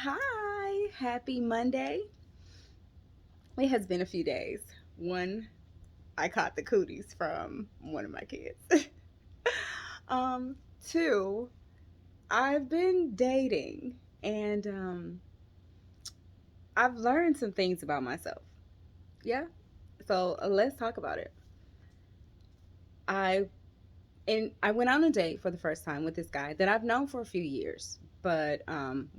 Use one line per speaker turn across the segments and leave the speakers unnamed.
Hi, happy Monday. It has been a few days. One, I caught the cooties from one of my kids. um, Two, I've been dating and I've learned some things about myself. Yeah. So let's talk about it. I I went on a date for the first time with this guy that I've known for a few years, but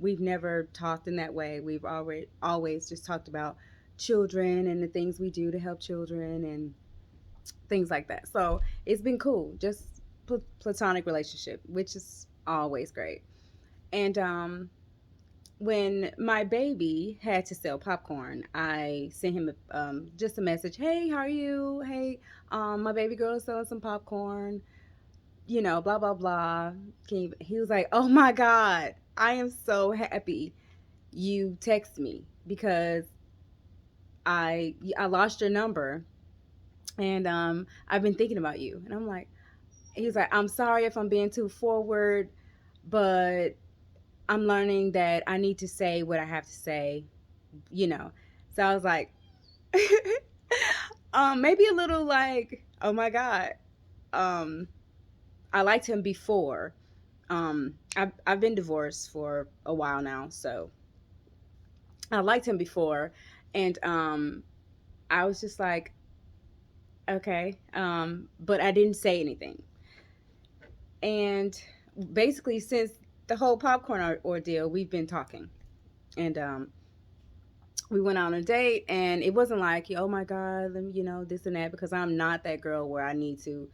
we've never talked in that way. We've already always just talked about children and the things we do to help children and things like that. So it's been cool, just platonic relationship, which is always great. And when my baby had to sell popcorn, I sent him just a message. Hey, how are you? Hey, my baby girl is selling some popcorn. Blah blah blah. He was like, "Oh my god, I am so happy you text me because I lost your number and I've been thinking about you." And I'm like, he's like, "I'm sorry if I'm being too forward, but I'm learning that I need to say what I have to say, you know." So I was like, maybe a little like, "Oh my god." Um I liked him before. I've been divorced for a while now, so I liked him before, and I was just like, okay, but I didn't say anything. And basically, since the whole popcorn ordeal, we've been talking, and we went on a date, and it wasn't like, oh my god, let me, this and that, because I'm not that girl where I need to.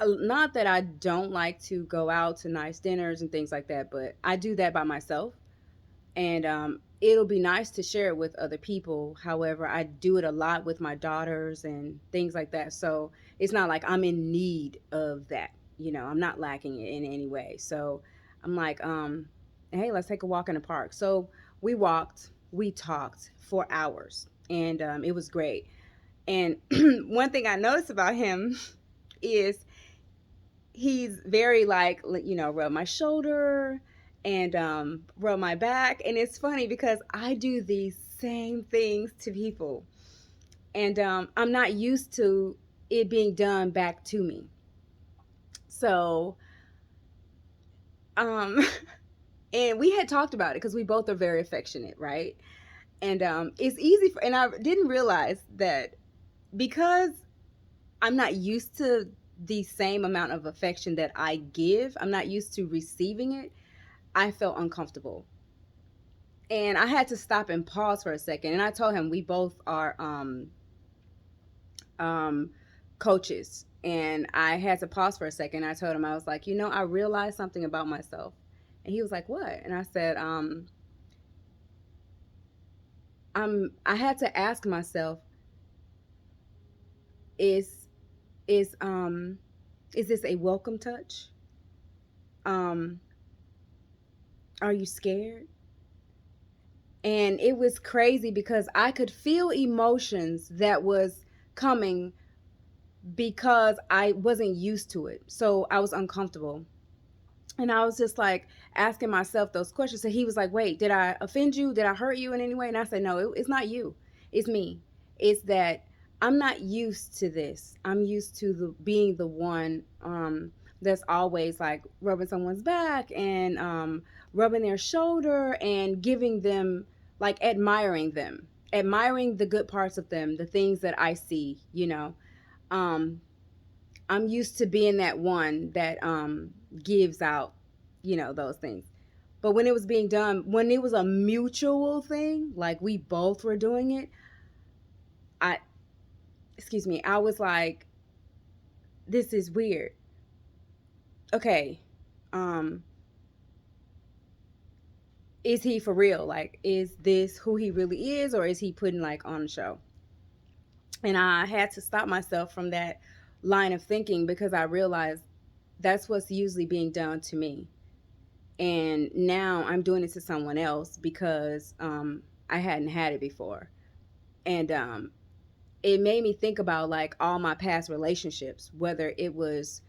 Not that I don't like to go out to nice dinners and things like that, but I do that by myself. And it'll be nice to share it with other people. However, I do it a lot with my daughters and things like that. So it's not like I'm in need of that. I'm not lacking it in any way. So I'm like, hey, let's take a walk in the park. So we talked for hours, and it was great. And one thing I noticed about him is he's very like, rub my shoulder and rub my back. And it's funny because I do these same things to people, and I'm not used to it being done back to me. So um and we had talked about it because we both are very affectionate, right? And it's easy for, and I didn't realize that because I'm not used to the same amount of affection that I give, I'm not used to receiving it. I felt uncomfortable. And I had to stop and pause for a second. And I told him we both are um, coaches. And I had to pause for a second. I told him, I was like, I realized something about myself. And he was like, what? And I said, I had to ask myself, is is um is this a welcome touch? Um, are you scared? And it was crazy because I could feel emotions that was coming because I wasn't used to it. So I was uncomfortable. And I was just like asking myself those questions. So he was like, wait, did I offend you? Did I hurt you in any way? And I said, no, it's not you. It's me. It's that I'm not used to this. I'm used to being the one that's always like rubbing someone's back and rubbing their shoulder and giving them, like, admiring the good parts of them, the things that I see. Um, I'm used to being that one that gives out, those things. But when it was being done, when it was a mutual thing, like we both were doing it, I excuse me, I was like, this is weird. Okay. Um is he for real? Like, is this who he really is, or is he putting like on a show? And I had to stop myself from that line of thinking because I realized that's what's usually being done to me. And now I'm doing it to someone else because I hadn't had it before. And it made me think about like all my past relationships, whether it was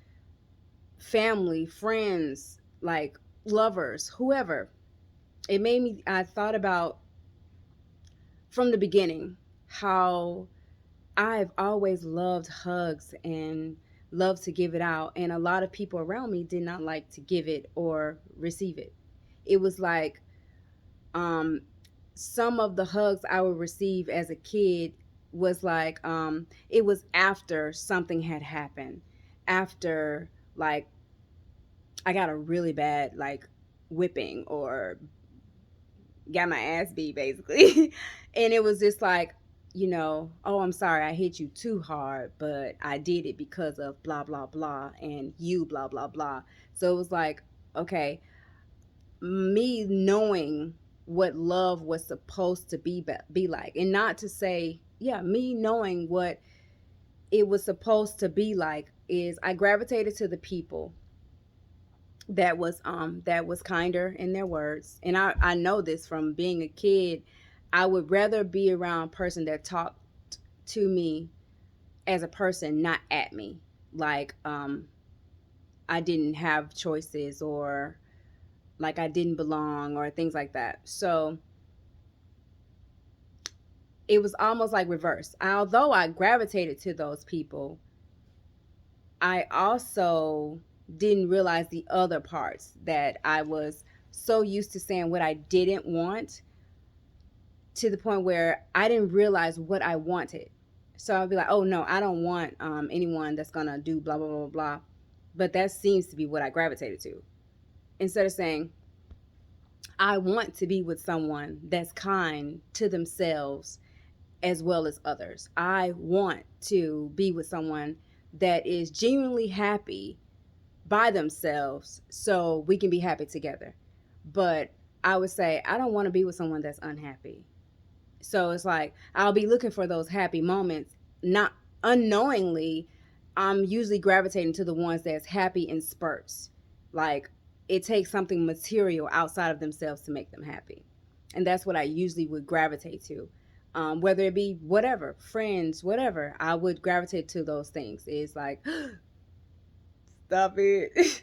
family, friends, like lovers, whoever. it made me, I thought about from the beginning how I've always loved hugs and loved to give it out. And a lot of people around me did not like to give it or receive it. It was like, um, some of the hugs I would receive as a kid was like, it was after something had happened. After, like, I got a really bad, like, whipping or got my ass beat basically. And it was just like, oh, I'm sorry I hit you too hard, but I did it because of blah blah blah and you blah blah blah. So it was like, okay, me knowing what love was supposed to be like, and not to say, yeah, me knowing what it was supposed to be like, is I gravitated to the people that was kinder in their words. And I know this from being a kid. I would rather be around a person that talked to me as a person, not at me, like, I didn't have choices, or like I didn't belong, or things like that. So it was almost like reverse. Although I gravitated to those people, I also didn't realize the other parts, that I was so used to saying what I didn't want, to the point where I didn't realize what I wanted. So I'd be like, oh no, I don't want, anyone that's gonna do blah blah blah blah. But that seems to be what I gravitated to. Instead of saying, I want to be with someone that's kind to themselves as well as others. I want to be with someone that is genuinely happy by themselves so we can be happy together. But I would say, I don't want to be with someone that's unhappy. So it's like, I'll be looking for those happy moments, not unknowingly. I'm usually gravitating to the ones that's happy in spurts. Like, it takes something material outside of themselves to make them happy. And that's what I usually would gravitate to. Whether it be whatever, friends, whatever, I would gravitate to those things. It's like, stop it.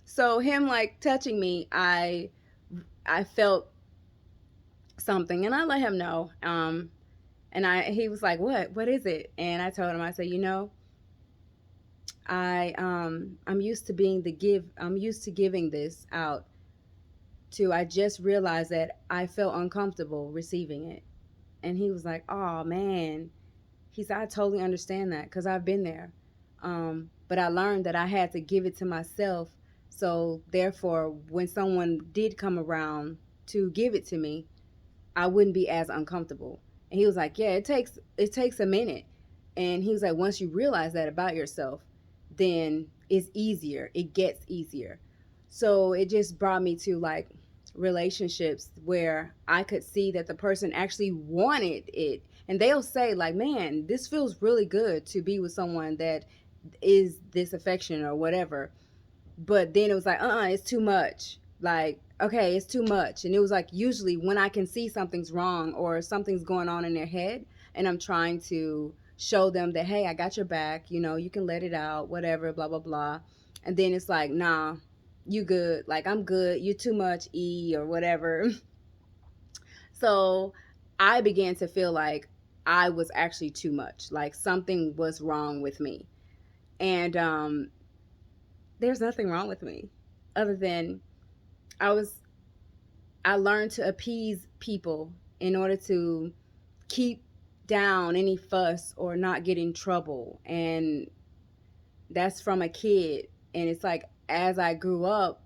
So him, like, touching me, I felt something, and I let him know. And he was like, what is it? And I told him, I said, I'm used to I'm used to giving this out to. I just realized that I felt uncomfortable receiving it. And he was like, oh man. He said, I totally understand that, because I've been there. But I learned that I had to give it to myself. So therefore, when someone did come around to give it to me, I wouldn't be as uncomfortable. And he was like, yeah, it takes a minute. And he was like, once you realize that about yourself, then it's easier. It gets easier. So it just brought me to, like, relationships where I could see that the person actually wanted it. And they'll say, like, man, this feels really good to be with someone that is this affection or whatever. But then it was like, it's too much. Like, okay, it's too much. And it was like, usually when I can see something's wrong or something's going on in their head, and I'm trying to show them that, hey, I got your back, you can let it out, whatever, blah blah blah. And then it's like, nah, you good, like, I'm good, you too much, or whatever. So I began to feel like I was actually too much, like something was wrong with me. And there's nothing wrong with me, other than I was I learned to appease people in order to keep down any fuss or not get in trouble. And that's from a kid. And it's like, as I grew up,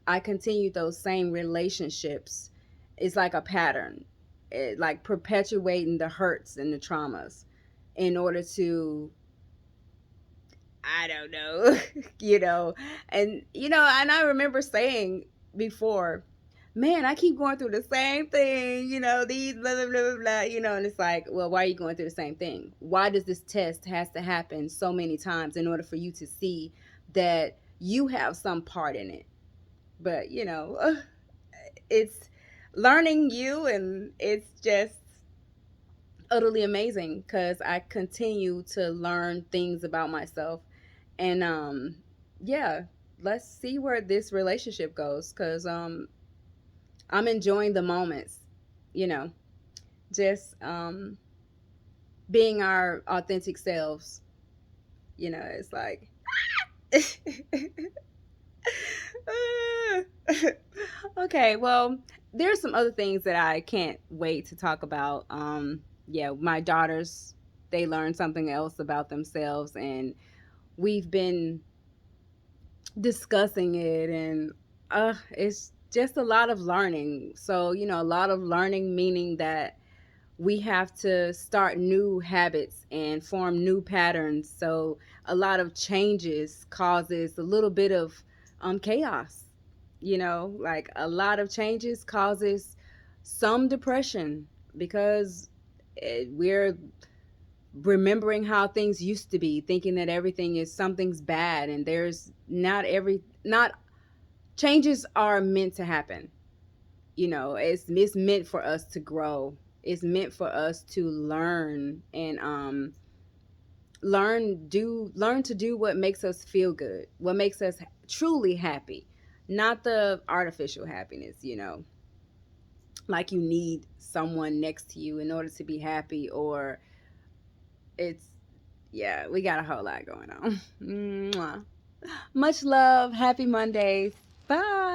I continued those same relationships. It's like a pattern, like perpetuating the hurts and the traumas in order to, I don't know, you know, and I remember saying before, man, I keep going through the same thing, these blah blah blah blah blah, and it's like, well, why are you going through the same thing? Why does this test has to happen so many times in order for you to see that you have some part in it? But it's learning you, and it's just utterly amazing because I continue to learn things about myself. And yeah, let's see where this relationship goes, because I'm enjoying the moments, you know, just being our authentic selves. It's like okay, well, there's some other things that I can't wait to talk about. Yeah, my daughters, they learn something else about themselves, and we've been discussing it, and it's just a lot of learning. So, a lot of learning, meaning that we have to start new habits and form new patterns. So a lot of changes causes a little bit of chaos. Like a lot of changes causes some depression because we're remembering how things used to be, thinking that everything is something's bad, and there's not changes are meant to happen. It's meant for us to grow. It's meant for us to learn and learn to do what makes us feel good, what makes us truly happy, not the artificial happiness. Like you need someone next to you in order to be happy, or it's yeah, we got a whole lot going on. Mwah. Much love. Happy Mondays. Bye.